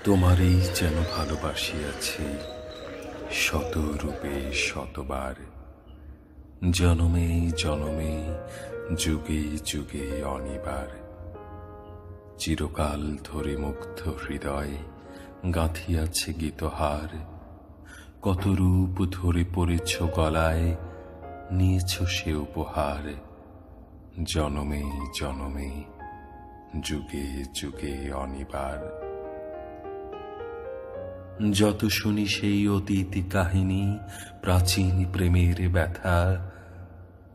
তোমারই যেন ভালোবাসিয়াছি শত রূপে শতবার, জনমে জনমে যুগে যুগে অনিবার। চিরকাল ধরে মুগ্ধ হৃদয় গাঁথিয়াছে গীতহার, কত রূপ ধরে পড়েছ গলায়, নিয়েছ সে উপহার। জনমে জনমে যুগে যুগে অনিবার। যত শুনি সেই অতীত কাহিনী, প্রাচীন প্রেমের ব্যথা,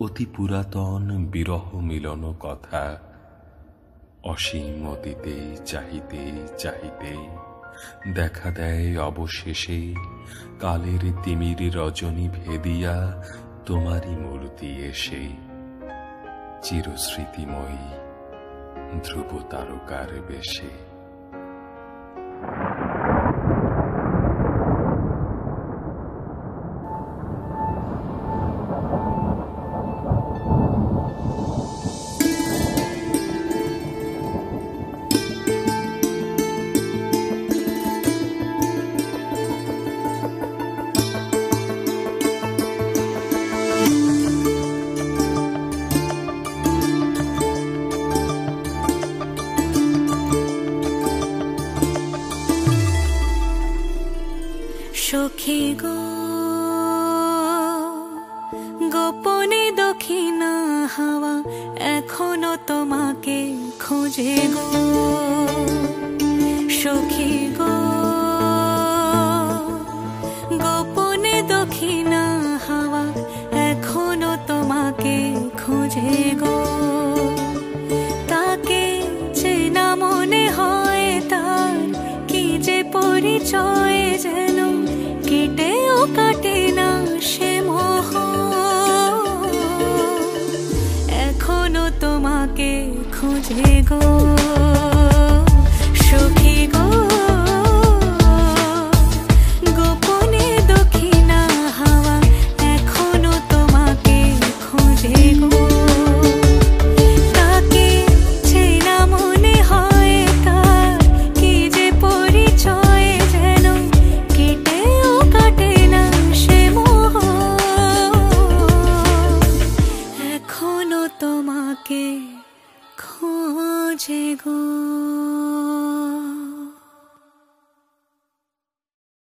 অতি পুরাতন বিরহ মিলন কথা। অসীম অতীতে চাহিতে চাহিতে দেখা দেয় অবশেষে কালের তিমির রজনী ভেদিয়া তোমারই মূর্তি এসে। চিরস্মৃতিময়ী ধ্রুব তারকার বেশে। সখী গো গোপনে দক্ষিণা হাওয়া এখনো তোমাকে খোঁজে গো। সখী গো গোপনে দক্ষিণা হাওয়া এখনো তোমাকে খোঁজে গো। তাকে চেনা মনে হয় তার কি যে পরিচয়, যেন কেটেও কাটে না সে মোহ। এখনো তোমাকে খোঁজে গো।